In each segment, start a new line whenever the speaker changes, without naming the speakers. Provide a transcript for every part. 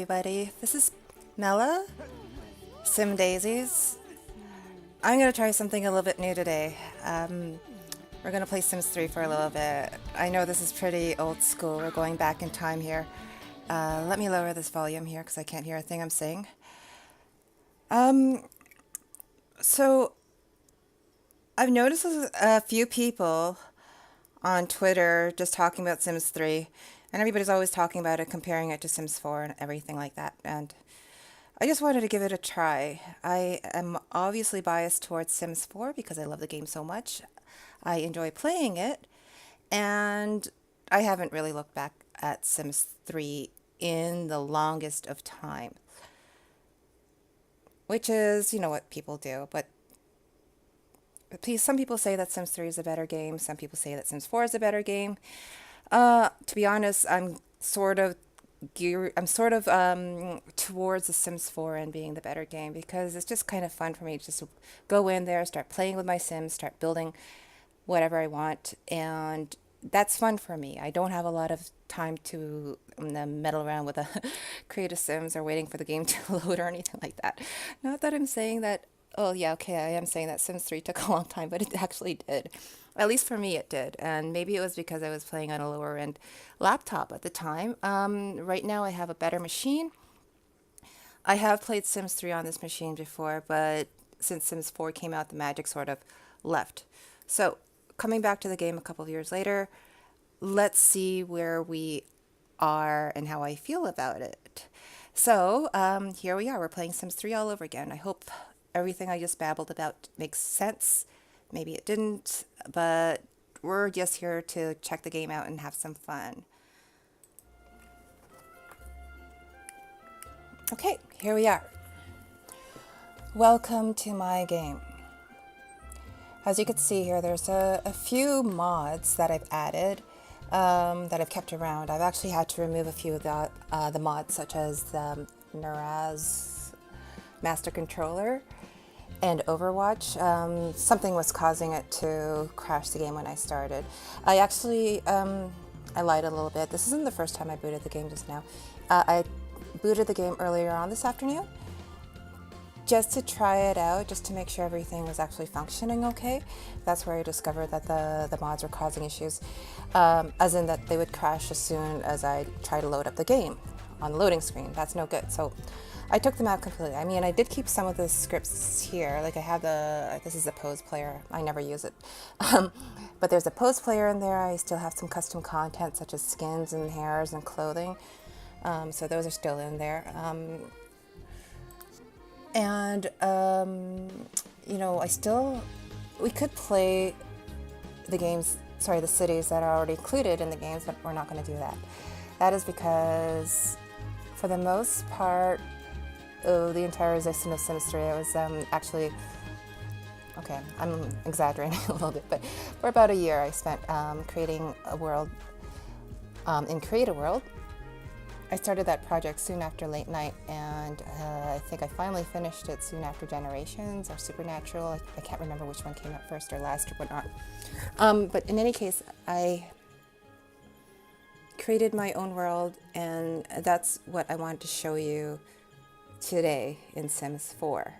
everybody. This is Mella, Sim Daisies. I'm gonna try something a little bit new today. We're gonna play Sims 3 for a little bit. I know this is pretty old school. We're going back in time here. Let me lower this volume here because I can't hear a thing I'm saying. Um, so I've noticed a few people on Twitter just talking about Sims 3, and everybody's always talking about it, comparing it to Sims 4 and everything like that. And I just wanted to give it a try. I am obviously biased towards Sims 4 because I love the game so much. I enjoy playing it, and I haven't really looked back at Sims 3 in the longest of time, which is, what people do. But some people say that Sims 3 is a better game. Some people say that Sims 4 is a better game. To be honest, I'm sort of towards the Sims 4 and being the better game because it's just kind of fun for me to just go in there, start playing with my Sims, start building whatever I want, and that's fun for me. I don't have a lot of time to meddle around with a creative Sims or waiting for the game to load or anything like that. Not that I'm saying that. Oh yeah, okay, I am saying that Sims 3 took a long time, but it actually did. At least for me, it did. And maybe it was because I was playing on a lower end laptop at the time. Right now, I have a better machine. I have played Sims 3 on this machine before, but since Sims 4 came out, the magic sort of left. So, coming back to the game a couple of years later, let's see where we are and how I feel about it. So, here we are. We're playing Sims 3 all over again. I hope everything I just babbled about makes sense. Maybe it didn't, but we're just here to check the game out and have some fun. Okay, here we are. Welcome to my game. As you can see here, there's a few mods that I've added, that I've kept around. I've actually had to remove a few of the mods, such as the Naraz Master Controller and Overwatch. Something was causing it to crash the game when I started. I actually, I lied a little bit. This isn't the first time I booted the game just now. I booted the game earlier on this afternoon just to try it out, just to make sure everything was actually functioning okay. That's where I discovered that the mods were causing issues, as in that they would crash as soon as I try to load up the game on the loading screen. That's no good. So I took them out completely. I mean, I did keep some of the scripts here. Like I have this is a pose player. I never use it. But there's a pose player in there. I still have some custom content such as skins and hairs and clothing. So those are still in there. We could play the cities that are already included in the games, but we're not going to do that. That is because, for the most part, the entire existence of Sims 3, I was actually, okay, I'm exaggerating a little bit, but for about a year I spent creating a world in Create a World. I started that project soon after Late Night, and I think I finally finished it soon after Generations or Supernatural. I can't remember which one came out first or last or whatnot. But in any case, I created my own world, and that's what I wanted to show you today in Sims 4.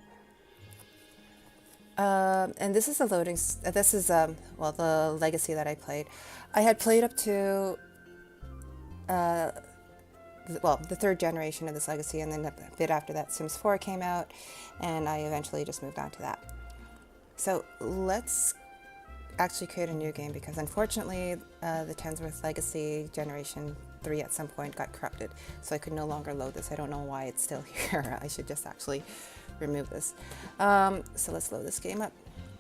And this is the legacy that I played. I had played up to the third generation of this legacy, and then a bit after that Sims 4 came out, and I eventually just moved on to that. So let's actually create a new game, because unfortunately the Tensworth Legacy Generation 3 at some point got corrupted, so I could no longer load this. I don't know why it's still here. I should just actually remove this. So let's load this game up.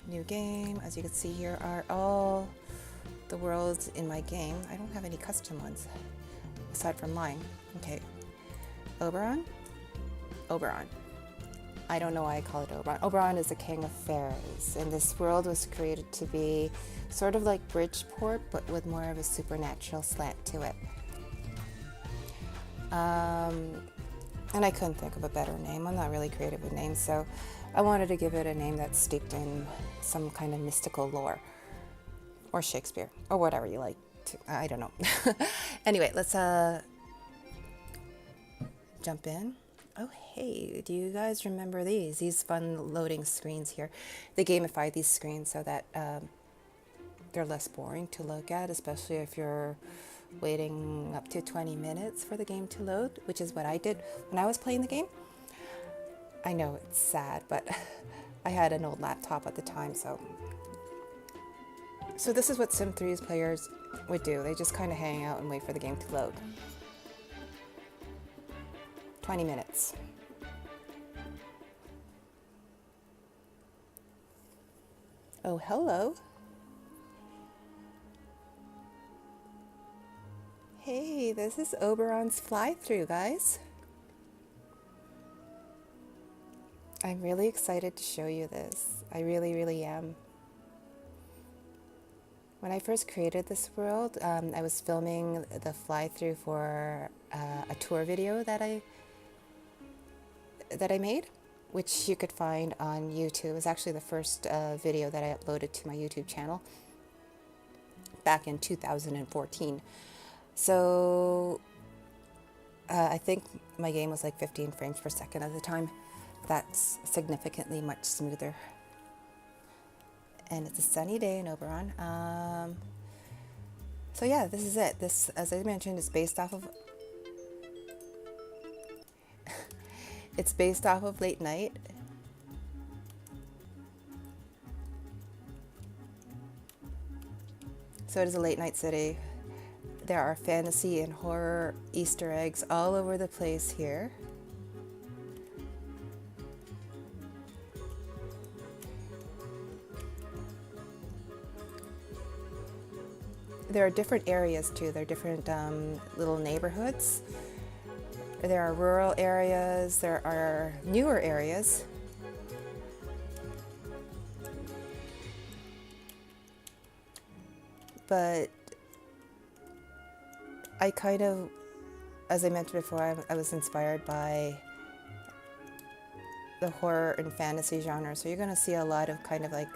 New game. As you can see, here are all the worlds in my game. I don't have any custom ones aside from mine. Okay, Oberon. I don't know why I call it Oberon. Oberon is the king of fairies, and this world was created to be sort of like Bridgeport, but with more of a supernatural slant to it. And I couldn't think of a better name. I'm not really creative with names, so I wanted to give it a name that's steeped in some kind of mystical lore, or Shakespeare, or whatever you like. I don't know. Anyway, let's jump in. Oh, hey, do you guys remember these? These fun loading screens here. They gamified these screens so that they're less boring to look at, especially if you're waiting up to 20 minutes for the game to load, which is what I did when I was playing the game. I know it's sad, but I had an old laptop at the time, so this is what Sim 3's players would do. They just kind of hang out and wait for the game to load. 20 minutes. Oh, hello. Hey, this is Oberon's fly-through, guys. I'm really excited to show you this. I really, really am. When I first created this world, I was filming the fly-through for a tour video that I made, which you could find on YouTube. It was actually the first video that I uploaded to my YouTube channel back in 2014. So I think my game was like 15 frames per second at the time. That's significantly much smoother. And it's a sunny day in Oberon. So yeah, this is it. This, as I mentioned, is based off of it's based off of Late Night. So it is a late night city. There are fantasy and horror Easter eggs all over the place here. There are different areas too. There are different little neighborhoods. There are rural areas. There are newer areas. But I kind of, as I mentioned before, I was inspired by the horror and fantasy genre. So you're going to see a lot of kind of like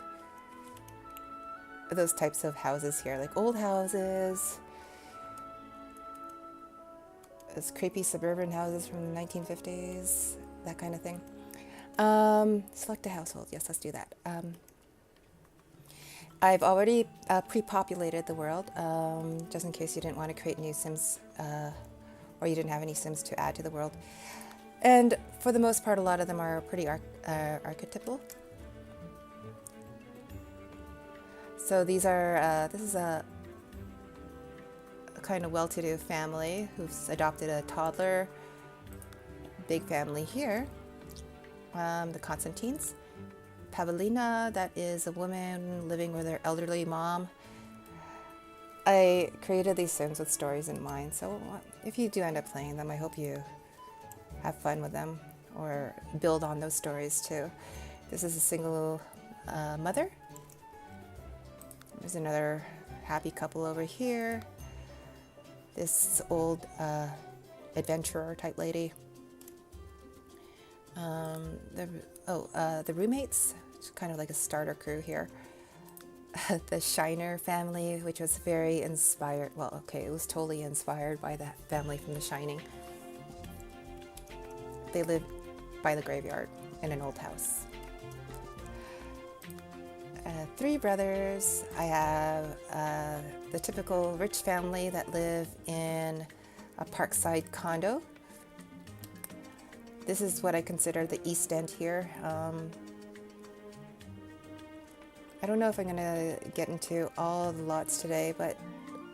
those types of houses here, like old houses, those creepy suburban houses from the 1950s, that kind of thing. Select a household. Yes, let's do that. I've already pre-populated the world, just in case you didn't want to create new Sims, or you didn't have any Sims to add to the world. And for the most part, a lot of them are pretty archetypal. So these are, this is a kind of well-to-do family who's adopted a toddler. Big family here, the Constantines. Pavlina, that is a woman living with her elderly mom. I created these Sims with stories in mind, so if you do end up playing them, I hope you have fun with them or build on those stories too. This is a single mother. There's another happy couple over here. This old adventurer type lady. The roommates, it's kind of like a starter crew here. The Shiner family, which was very inspired. Well, okay, it was totally inspired by the family from The Shining. They live by the graveyard in an old house. 3 brothers. I have the typical rich family that live in a parkside condo. This is what I consider the East End here. I don't know if I'm going to get into all the lots today, but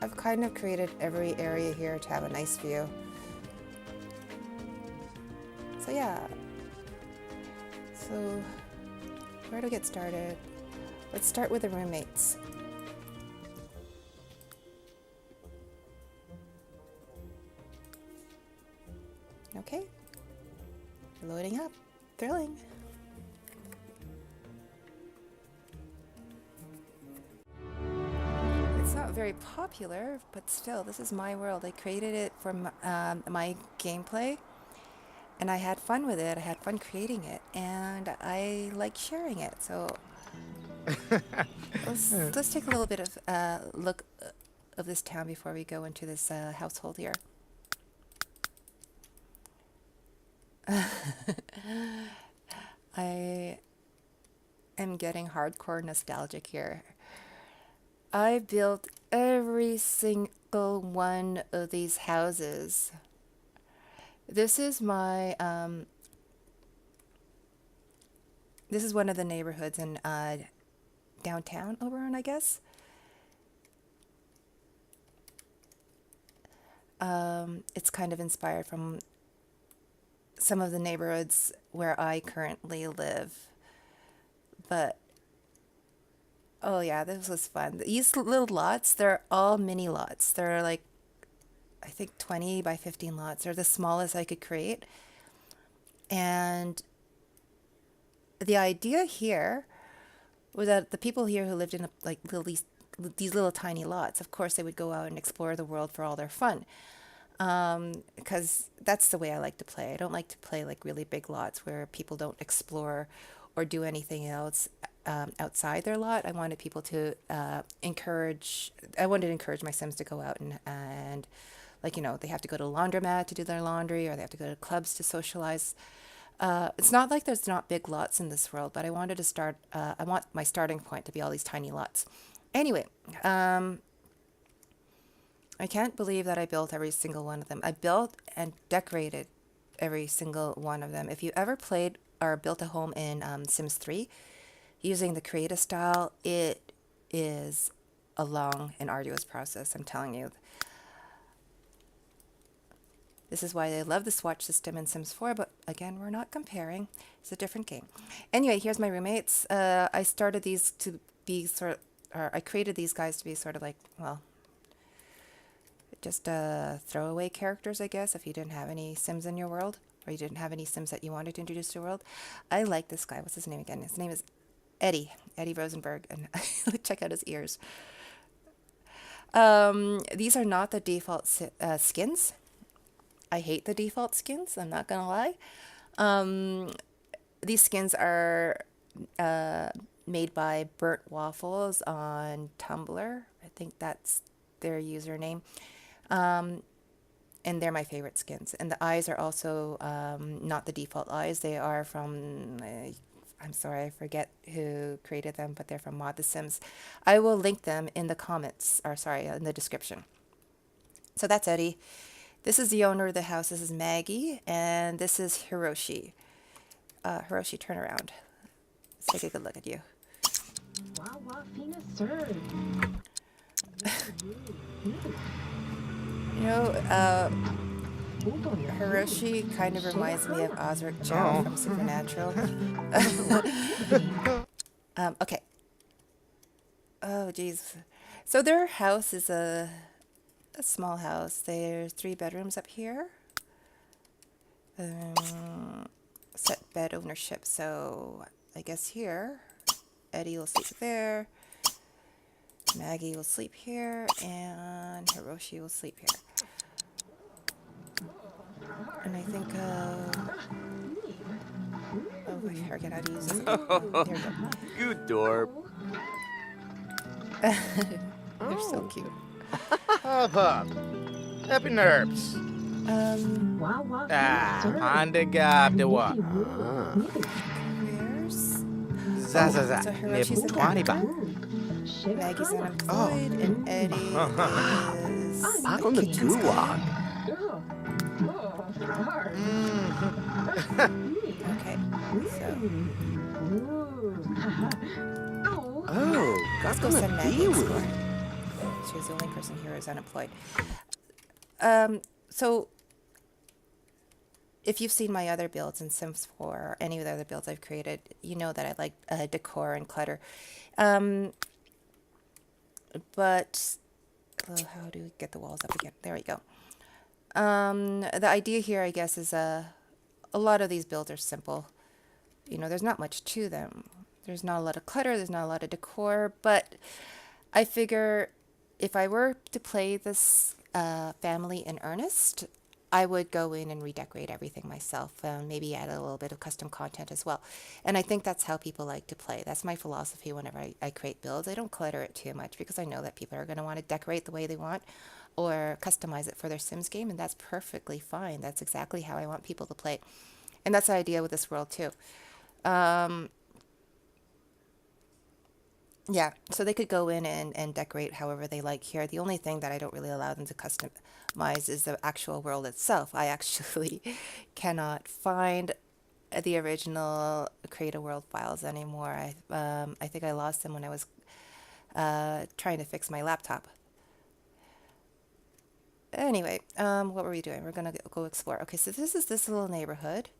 I've kind of created every area here to have a nice view. So yeah. So where to get started? Let's start with the roommates. Okay. Loading up. Thrilling. It's not very popular, but still, this is my world. I created it for my gameplay, and I had fun with it. I had fun creating it, and I like sharing it. So let's take a little bit of look of this town before we go into this household here. I am getting hardcore nostalgic here. I built every single one of these houses. This is my this is one of the neighborhoods in downtown Oberon, I guess. It's kind of inspired from some of the neighborhoods where I currently live. But oh yeah, this was fun. These little lots, they're all mini lots. They're like I think 20 by 15 lots. They're the smallest I could create. And the idea here was that the people here who lived in like these little tiny lots, of course, they would go out and explore the world for all their fun. Because that's the way I like to play. I don't like to play like really big lots where people don't explore or do anything else outside their lot. I wanted people to I wanted to encourage my Sims to go out and like, they have to go to a laundromat to do their laundry or they have to go to clubs to socialize. It's not like there's not big lots in this world, but I want my starting point to be all these tiny lots. Anyway, I can't believe that I built every single one of them. I built and decorated every single one of them. If you ever played or built a home in Sims 3 using the creative style, it is a long and arduous process, I'm telling you. This is why I love the swatch system in Sims 4, but again, we're not comparing. It's a different game. Anyway, here's my roommates. I started these to be or I created these guys to be sort of like, well, just throwaway characters, I guess, if you didn't have any Sims in your world, or you didn't have any Sims that you wanted to introduce to the world. I like this guy. What's his name again? His name is Eddie Rosenberg, and check out his ears. These are not the default skins. I hate the default skins, I'm not gonna lie. These skins are made by Burnt Waffles on Tumblr. I think that's their username. Um, and they're my favorite skins. And the eyes are also not the default eyes. They are from, I'm sorry, I forget who created them, but they're from Mod The Sims. I will link them in the comments, or sorry, in the description. So that's Eddie. This is the owner of the house. This is Maggie, and this is Hiroshi. Hiroshi, turn around. Let's take a good look at you. You know, Hiroshi kind of reminds me of Osric Joe from Supernatural. Okay. Oh, geez. So their house is a small house. There's 3 bedrooms up here. Set bed ownership. So I guess here, Eddie will sleep there. Maggie will sleep here, and Hiroshi will sleep here. And I think, oh, I forget how to use this. There we go.
Good dorp.
They're so cute.
Hop. Happy nerves. Hande gab de wa.
Where's...
Zazaza.
So Hiroshi's in
Nebutwani ba.
Maggie's unemployed, and Eddie is
Back
the
on the
kitchen staff.
gulag.
Okay, so
Oh,
let's go send Maggie to school. She's the only person here who's unemployed. So if you've seen my other builds in Sims 4 or any of the other builds I've created, you know that I like decor and clutter. But how do we get the walls up again? There we go. The idea here, I guess, is a lot of these builds are simple. You know, there's not much to them. There's not a lot of clutter. There's not a lot of decor. But I figure if I were to play this family in earnest, I would go in and redecorate everything myself, maybe add a little bit of custom content as well. And I think that's how people like to play. That's my philosophy whenever I create builds. I don't clutter it too much because I know that people are going to want to decorate the way they want or customize it for their Sims game, and that's perfectly fine. That's exactly how I want people to play. And that's the idea with this world too. Um, yeah, so they could go in and decorate however they like here. The only thing that I don't really allow them to customize is the actual world itself. I actually cannot find the original Create a World files anymore. I think I lost them when I was trying to fix my laptop. Anyway, what were we doing? We're gonna go explore. Okay, so this is this little neighborhood.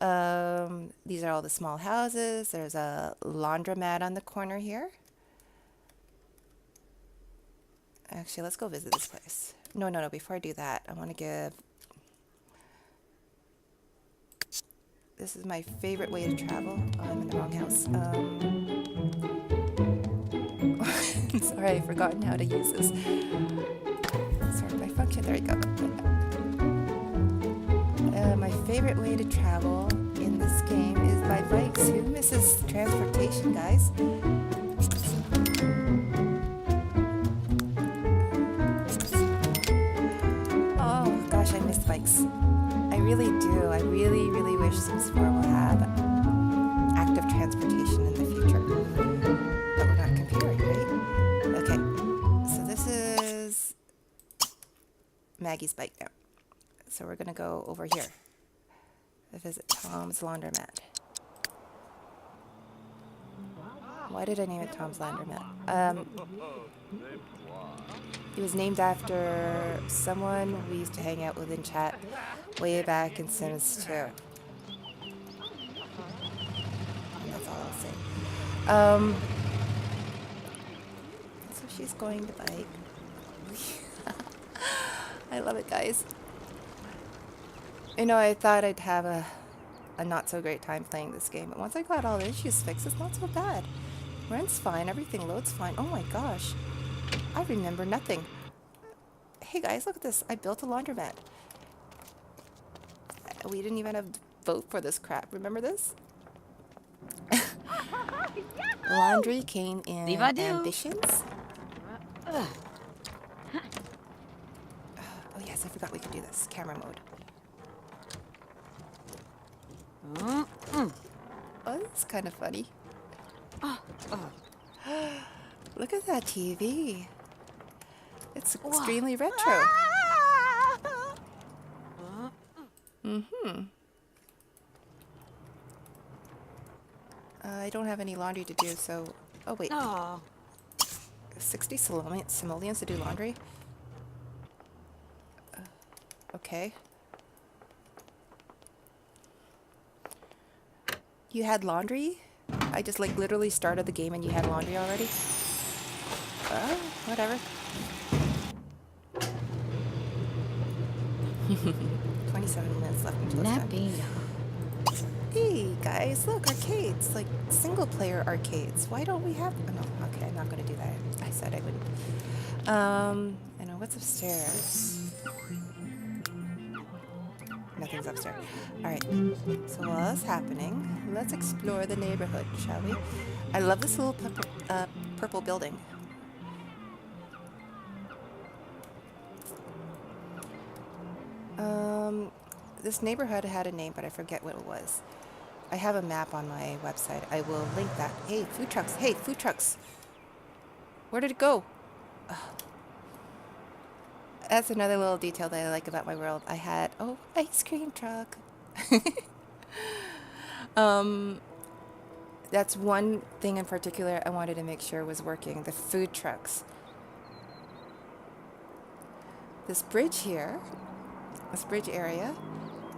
These are all the small houses. There's a laundromat on the corner here. Actually, let's go visit this place. No, no, no. Before I do that, I want to give... This is my favorite way to travel. Oh, I'm in the wrong house. Sorry, I've forgotten how to use this. Sorry, my function. There you go. My favorite way to travel in this game is by bikes. Who misses transportation, guys? Oh gosh, I miss bikes. I really do. I really, really wish Sims 4 will have active transportation in the future. But we're not comparing, right? Okay, so this is Maggie's bike now. So we're gonna go over here. Visit Tom's Laundromat. Why did I name it Tom's Laundromat? It was named after someone we used to hang out with in chat way back in Sims 2. And that's all I'll say. So she's going to bike. I love it, guys. You know, I thought I'd have a not so great time playing this game, but once I got all the issues fixed, it's not so bad. Runs fine, everything loads fine. Oh my gosh, I remember nothing. Hey guys, look at this. I built a laundromat. We didn't even have to vote for this crap. Remember this? Laundry came in ambitions. Oh yes, I forgot we could do this. Camera mode. Oh, this is kind of funny. Look at that TV. It's extremely retro. I don't have any laundry to do, so... Oh, wait. 60 simoleons to do laundry? Okay. You had laundry? I just like literally started the game and you had laundry already? Oh, whatever. 27 minutes left until it's done. Hey guys, look, arcades, like single player arcades. Why don't we have... Oh, no, okay, I'm not gonna do that. I said I wouldn't. I know, what's upstairs? Nothing's upstairs. Alright, so while that's happening, let's explore the neighborhood, shall we? I love this little purple building. This neighborhood had a name, but I forget what it was. I have a map on my website. I will link that. Hey, food trucks. Hey, food trucks. Where did it go? Ugh. That's another little detail that I like about my world. I had, oh, ice cream truck. That's one thing in particular I wanted to make sure was working. The food trucks. This bridge here, this bridge area,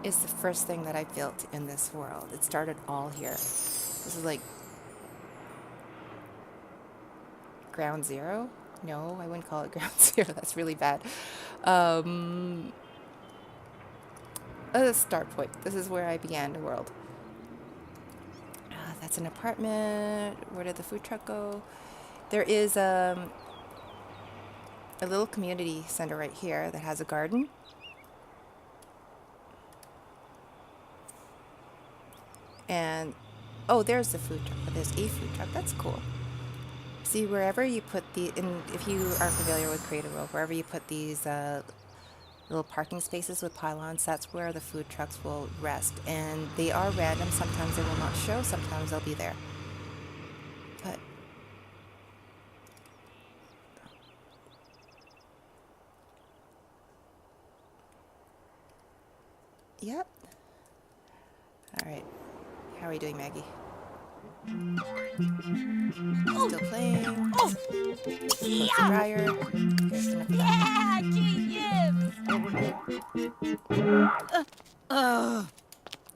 is the first thing that I built in this world. It started all here. This is like ground zero. No, I wouldn't call it ground zero. That's really bad. A start point. This is where I began the world. That's an apartment. Where did the food truck go? There is a little community center right here that has a garden. And, oh, there's the food truck. Oh, there's a food truck. That's cool. See, wherever you put the, and if you are familiar with Create a World, wherever you put these little parking spaces with pylons. That's where the food trucks will rest. And they are random. Sometimes they will not show. Sometimes they'll be there. But yep. All right. How are you doing, Maggie? Still playing.
Oh,
Close the
yeah!
dryer.
Yeah,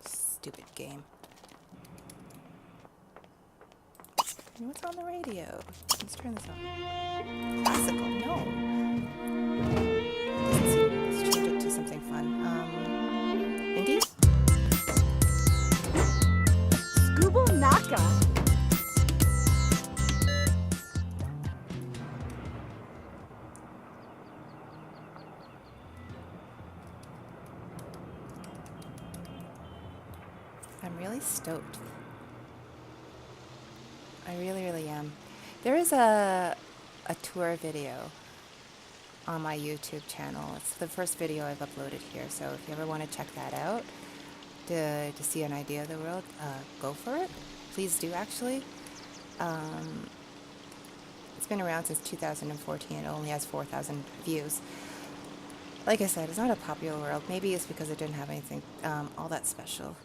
Stupid game. What's on the radio? Let's turn this on. Classical. No. Let's change it to something fun. Indie?
Scuba Naka.
I'm really stoked. I really, really am. There is a tour video on my YouTube channel. It's the first video I've uploaded here, so if you ever want to check that out to see an idea of the world, go for it. Please do, actually. It's been around since 2014. It only has 4,000 views. Like I said, it's not a popular world. Maybe it's because it didn't have anything all that special.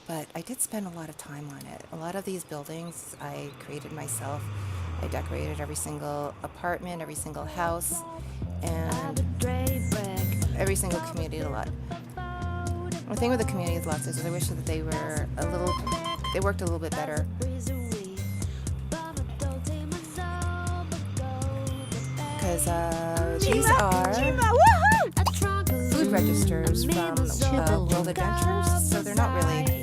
But I did spend a lot of time on it. A lot of these buildings I created myself. I decorated every single apartment, every single house, and every single community lot. The thing with the community lots is I wish that they worked a little bit better. Because these are food registers from World Adventures, so they're not really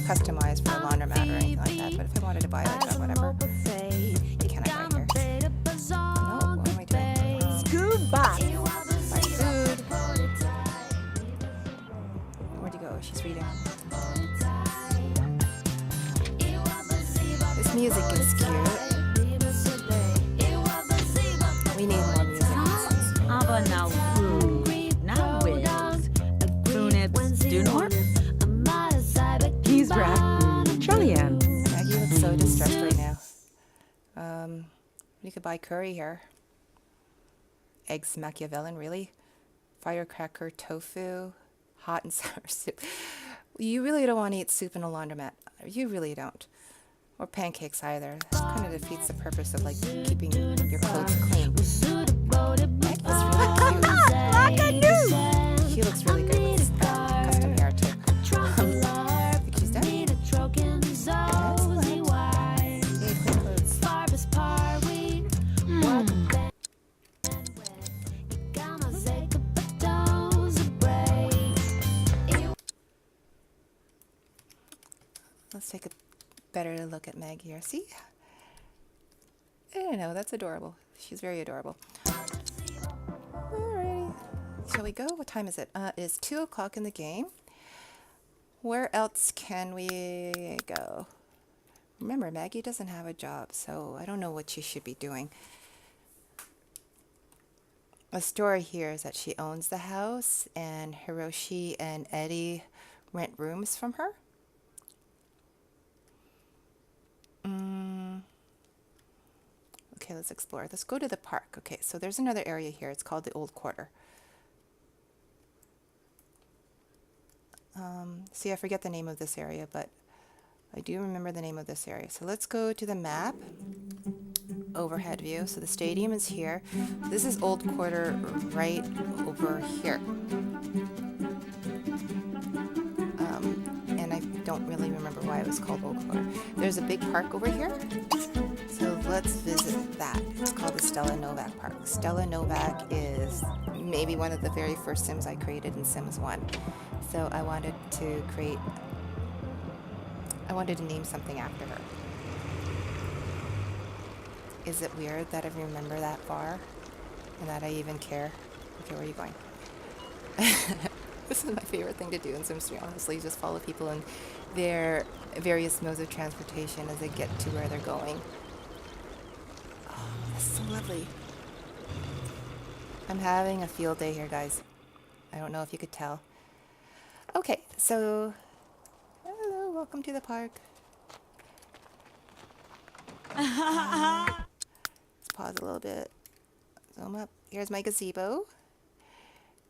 customized for a laundromat or anything like that. But if I wanted to buy like a whatever, can I buy here? No, what am I doing?
Scuba.
Buy food. Where'd you go? She's reading. This music is cute. We need more music.
Aber now food, now wigs. Foonips, do nor? He's rap, Trillian.
Maggie looks so distressed right now. You could buy curry here. Eggs Machiavellian, really? Firecracker tofu, hot and sour soup. You really don't want to eat soup in a laundromat. You really don't. Or pancakes either. That kind of defeats the purpose of like keeping your clothes clean. Maggie's really cute. She looks really good with custom hair too. I think she's done. Excellent. Yay, clean clothes. Let's take a better look at Meg here. See? I don't know. That's adorable. She's very adorable. Alrighty. Shall we go? What time is it? It's 2 o'clock in the game. Where else can we go? Remember, Maggie doesn't have a job, so I don't know what she should be doing. A story here is that she owns the house, and Hiroshi and Eddie rent rooms from her. Okay, let's explore. Let's go to the park. Okay, so there's another area here. It's called the Old Quarter. See, I forget the name of this area, but I do remember the name of this area. So let's go to the map. Overhead view. So the stadium is here. This is Old Quarter right over here. And I don't really remember why it was called Old Quarter. There's a big park over here. So let's visit that. It's called the Stella Novak Park. Stella Novak is maybe one of the very first Sims I created in Sims 1. So I wanted to name something after her. Is it weird that I remember that far? And that I even care? Okay, where are you going? This is my favorite thing to do in Sims 3, honestly, just follow people in their various modes of transportation as they get to where they're going. Oh, that's so lovely. I'm having a field day here, guys. I don't know if you could tell. Okay, so hello, welcome to the park. Let's pause a little bit. Zoom up. Here's my gazebo.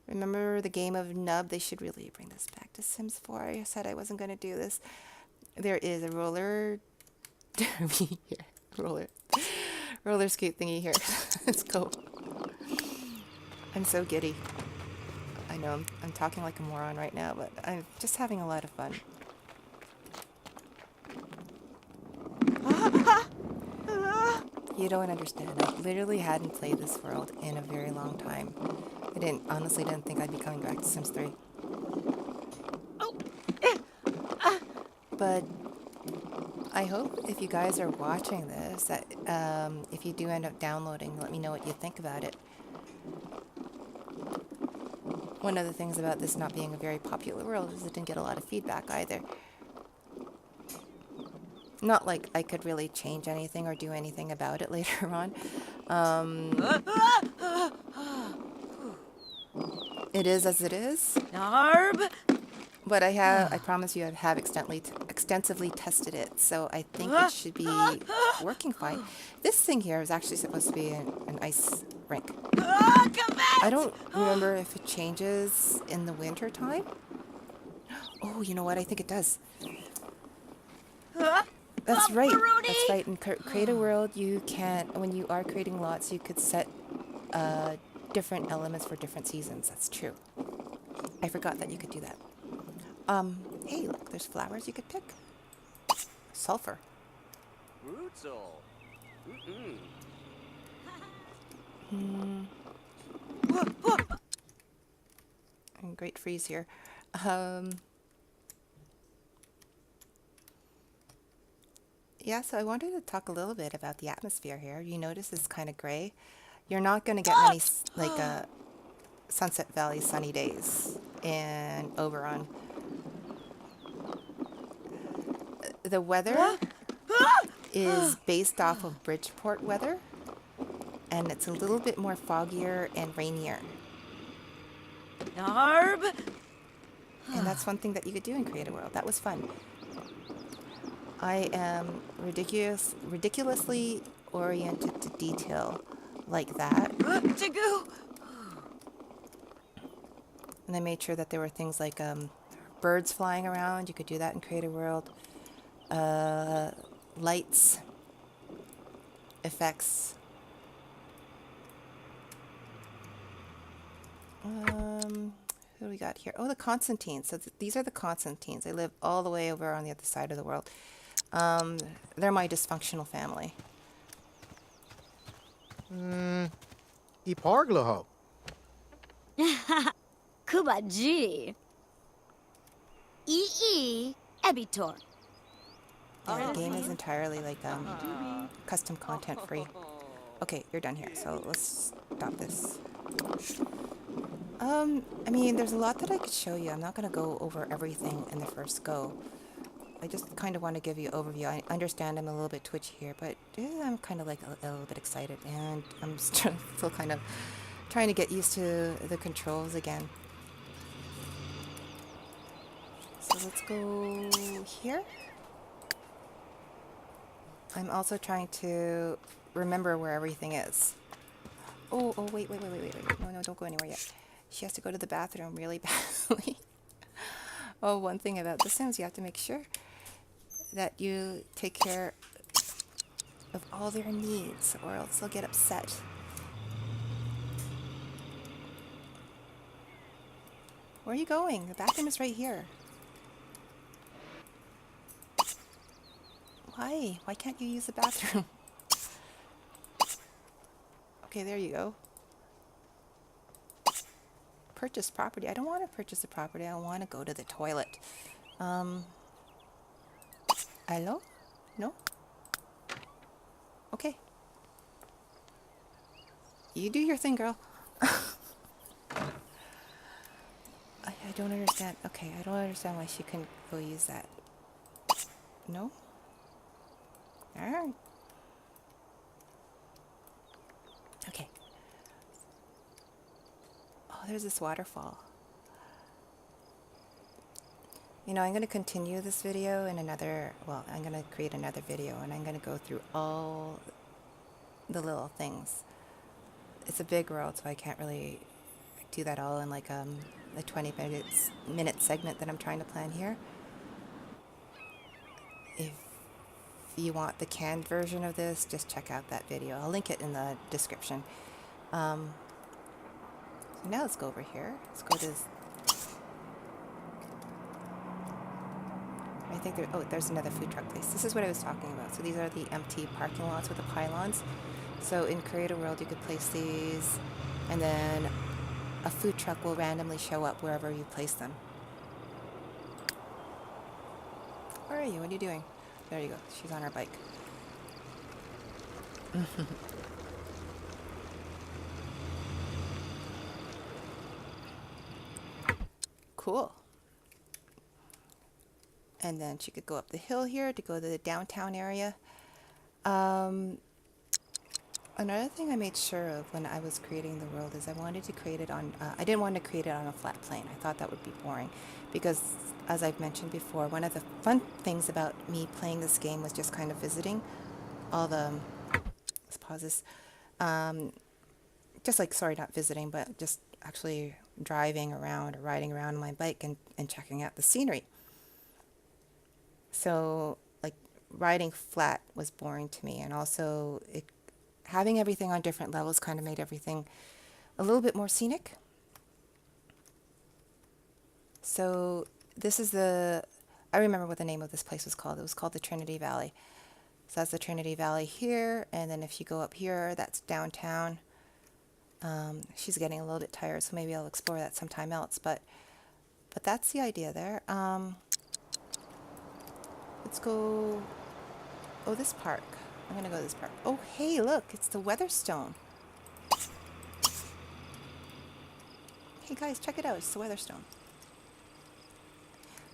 Remember the game of Nub? They should really bring this back to Sims 4. I said I wasn't going to do this. There is a roller derby here. Roller skate thingy here. Let's go. I'm so giddy. I know I'm talking like a moron right now, but I'm just having a lot of fun. You don't understand. I literally hadn't played this world in a very long time. I honestly didn't think I'd be coming back to Sims 3. But I hope if you guys are watching this, that if you do end up downloading, let me know what you think about it. One of the things about this not being a very popular world is it didn't get a lot of feedback either. Not like I could really change anything or do anything about it later on. It is as it is.
Narb.
But I promise you, I have extensively tested it, so I think it should be working fine. This thing here is actually supposed to be an ice rink.
Come back.
I don't remember if it changes in the winter time. Oh, you know what? I think it does. That's right. That's right. In Create a World, you can, when you are creating lots, you could set different elements for different seasons. That's true. I forgot that you could do that. Hey, look, there's flowers you could pick. Sulfur.
Brutal.
And great freeze here. Yeah, so I wanted to talk a little bit about the atmosphere here. You notice it's kind of gray. You're not going to get many Sunset Valley sunny days in Oberon. The weather is based off of Bridgeport weather, and it's a little bit more foggier and rainier.
Narb.
And that's one thing that you could do in Create a World. That was fun. I am ridiculously oriented to detail like that.
Jigoo.
And I made sure that there were things like birds flying around. You could do that in Create a World. Lights, effects. Who do we got here? Oh, the Constantines. So these are the Constantines. They live all the way over on the other side of the world. They're my dysfunctional family.
Ipargloho.
Kuba G. Ebitor.
Yeah, the game is entirely like custom content free. Okay, you're done here, so let's stop this. I mean, there's a lot that I could show you. I'm not going to go over everything in the first go. I just kind of want to give you an overview. I understand I'm a little bit twitchy here, but I'm kind of like a little bit excited, and I'm still kind of trying to get used to the controls again. So let's go here. I'm also trying to remember where everything is. Oh, wait. No, don't go anywhere yet. She has to go to the bathroom really badly. Oh, one thing about The Sims, you have to make sure that you take care of all their needs, or else they'll get upset. Where are you going? The bathroom is right here. Why? Why can't you use the bathroom? Okay, there you go. Purchase property. I don't want to purchase a property. I want to go to the toilet. Hello? No? Okay. You do your thing, girl. I don't understand. Okay, I don't understand why she couldn't go use that. No? Alright. Okay. there's this waterfall. You know, I'm going to continue this video in another, well, I'm going to create another video and I'm going to go through all the little things. It's a big world, so I can't really do that all in like a 20-minute segment that I'm trying to plan here. If you want the canned version of this, just check out that video. I'll link it in the description. So now let's go over here. Let's go to this. I think there's another food truck place. This is what I was talking about. So these are the empty parking lots with the pylons. So in Creator World, you could place these, and then a food truck will randomly show up wherever you place them. Where are you? What are you doing? There you go. She's on her bike. Cool. And then she could go up the hill here to go to the downtown area. Another thing I made sure of when I was creating the world is I wanted to create it on, I didn't want to create it on a flat plane. I thought that would be boring because, as I've mentioned before, one of the fun things about me playing this game was just kind of visiting all the, let's pause this, just like, sorry, not visiting, but just actually driving around or riding around on my bike and checking out the scenery. So, like, riding flat was boring to me, and also having everything on different levels kind of made everything a little bit more scenic. So this is I remember what the name of this place was called. It was called the Trinity Valley. So that's the Trinity Valley here, and then if you go up here, that's downtown. She's getting a little bit tired, so maybe I'll explore that sometime else, but that's the idea there. Let's go, this park. I'm gonna go to this park. Oh, hey, look, it's the Weatherstone. Hey guys, check it out, it's the Weatherstone.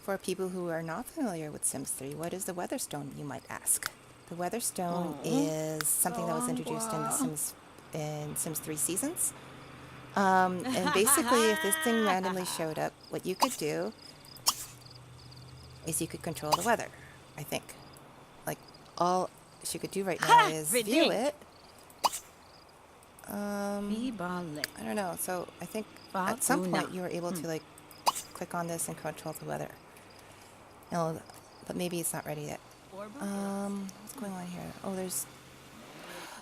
For people who are not familiar with Sims 3, what is the Weatherstone, you might ask? The Weatherstone is something that was introduced in Sims 3 Seasons. And basically, if this thing randomly showed up, what you could do is you could control the weather, I think. Like, all she could do right now is view it. I don't know. So I think at some point you were able to like click on this and control the weather. No, but maybe it's not ready yet. What's going on here? Oh,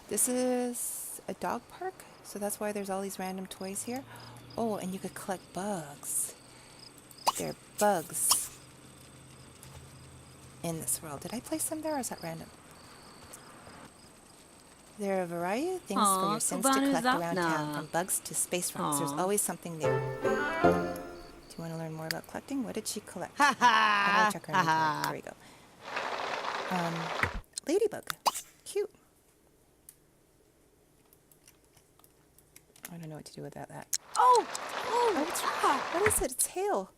this is a dog park, so that's why there's all these random toys here. Oh, and you could collect bugs. There are bugs in this world. Did I place them there, or is that random? There are a variety of things for your Sims to collect around town, from bugs to space rocks. There's always something new. Do you want to learn more about collecting? What did she collect? How do I check her inventory? There we go. Ladybug. Cute. I don't know what to do without that.
Oh,
What is it? It's hail.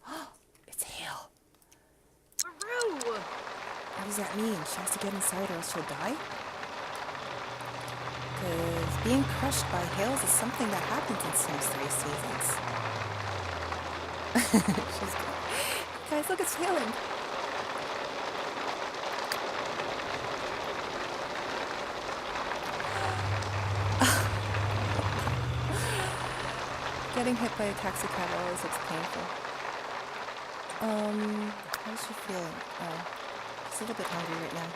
It's hail.
Maru.
What does that mean? She has to get inside or else she'll die? Because being crushed by hails is something that happens in Sims 3 seasons. She's good. Guys, look, it's hailing. Getting hit by a taxi cab always looks painful. How's she feeling? Oh, she's a little bit hungry right now.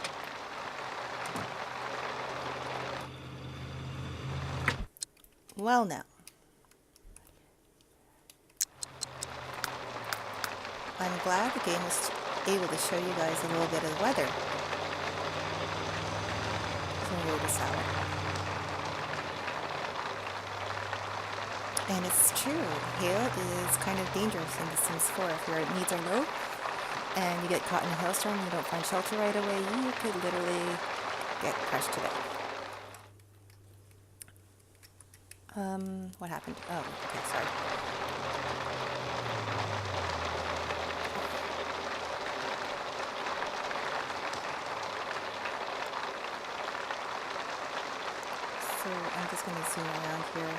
Well, now. I'm glad the game was able to show you guys a little bit of the weather. Some weird salad. And it's true, hail is kind of dangerous in The Sims 4. If your needs are low and you get caught in a hailstorm and you don't find shelter right away, you could literally get crushed to death. What happened? Oh, okay, sorry. So I'm just going to zoom around here.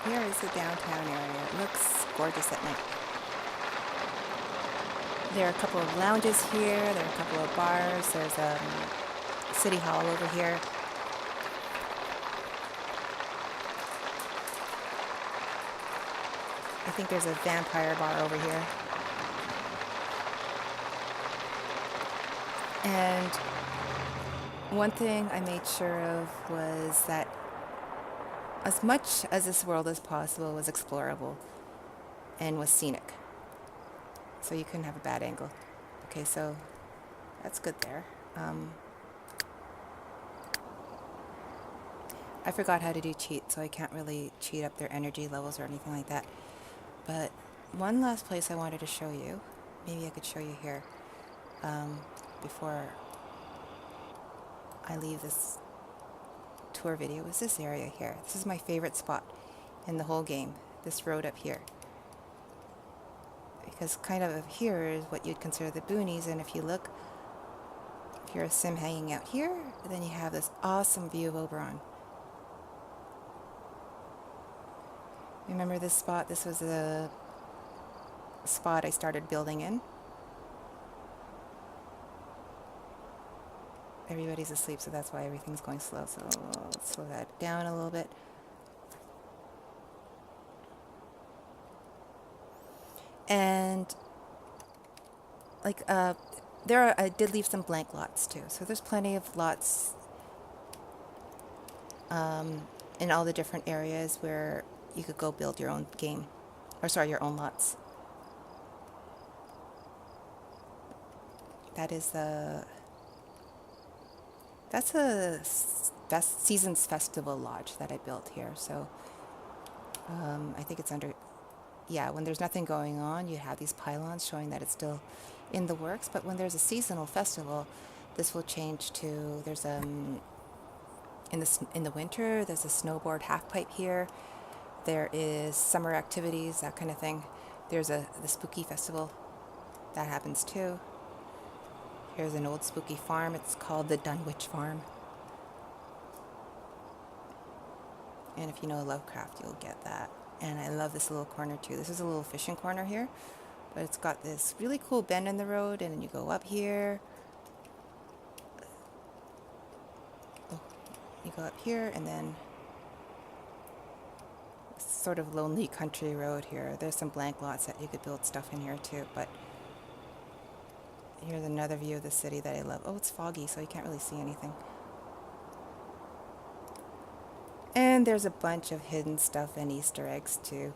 here is the downtown area. It looks gorgeous at night. There are a couple of lounges here. There are a couple of bars. There's a city hall over here. I think there's a vampire bar over here. And one thing I made sure of was that as much as this world as possible was explorable and was scenic. So you couldn't have a bad angle. Okay, so that's good there. I forgot how to do cheat, so I can't really cheat up their energy levels or anything like that. But one last place I wanted to show you, maybe I could show you here before I leave this tour video, is this area here. This is my favorite spot in the whole game, this road up here. Because kind of here is what you'd consider the boonies, and if you look, if you're a sim hanging out here, then you have this awesome view of Oberon. Remember this spot? This was the spot I started building in. Everybody's asleep, so that's why everything's going slow. So let's slow that down a little bit. And like I did leave some blank lots too. So there's plenty of lots in all the different areas where you could go build your own game, or sorry, your own lots. That's a best Seasons Festival Lodge that I built here. So I think it's under, yeah, when there's nothing going on, you have these pylons showing that it's still in the works. But when there's a seasonal festival, this will change to, there's in the winter, there's a snowboard half pipe here. There is summer activities, that kind of thing. There's the spooky festival that happens too. Here's an old spooky farm. It's called the Dunwich Farm. And if you know Lovecraft, you'll get that. And I love this little corner too. This is a little fishing corner here, but it's got this really cool bend in the road, and then you go up here. Oh, you go up here, and then sort of lonely country road here. There's some blank lots that you could build stuff in here too, but here's another view of the city that I love. Oh, it's foggy, so you can't really see anything. And there's a bunch of hidden stuff and Easter eggs too.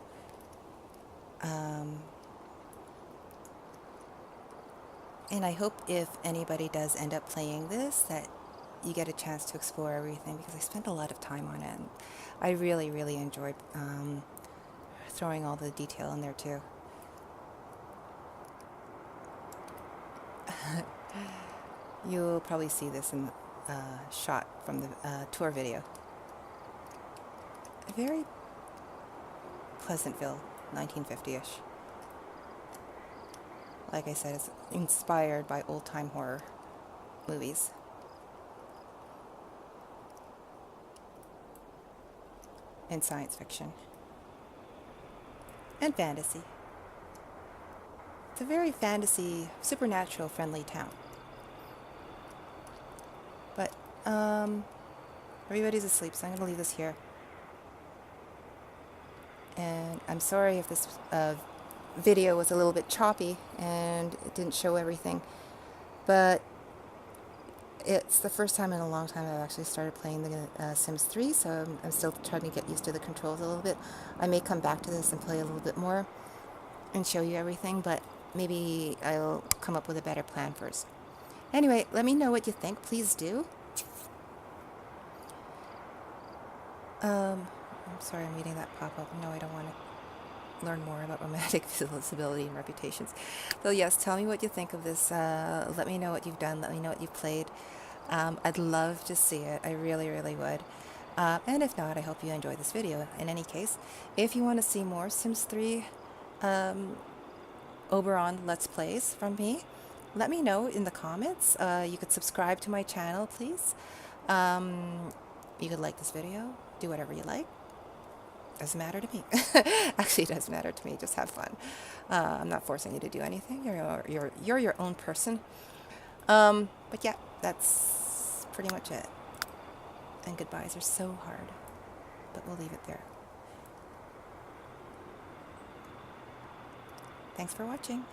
And I hope if anybody does end up playing this, that you get a chance to explore everything, because I spent a lot of time on it. And I really, really enjoyed throwing all the detail in there too. You'll probably see this in the shot from the tour video. A very Pleasantville, 1950-ish. Like I said, it's inspired by old-time horror movies. And science fiction. And fantasy. It's a very fantasy, supernatural friendly town. But everybody's asleep, so I'm going to leave this here. And I'm sorry if this video was a little bit choppy and it didn't show everything, but it's the first time in a long time I've actually started playing the Sims 3, so I'm still trying to get used to the controls a little bit. I may come back to this and play a little bit more and show you everything, but maybe I'll come up with a better plan first. Anyway, let me know what you think. Please do. I'm sorry, I'm reading that pop-up. No, I don't want to learn more about romantic visibility and reputations. So yes, tell me what you think of this. Let me know what you've done. Let me know what you've played. I'd love to see it. I really, really would. And if not, I hope you enjoyed this video. In any case, if you want to see more Sims 3 Oberon Let's Plays from me, let me know in the comments. You could subscribe to my channel, please. You could like this video. Do whatever you like. Doesn't matter to me. Actually, it does matter to me. Just have fun. I'm not forcing you to do anything. You're your own person. But yeah, that's pretty much it. And goodbyes are so hard, but we'll leave it there. Thanks for watching.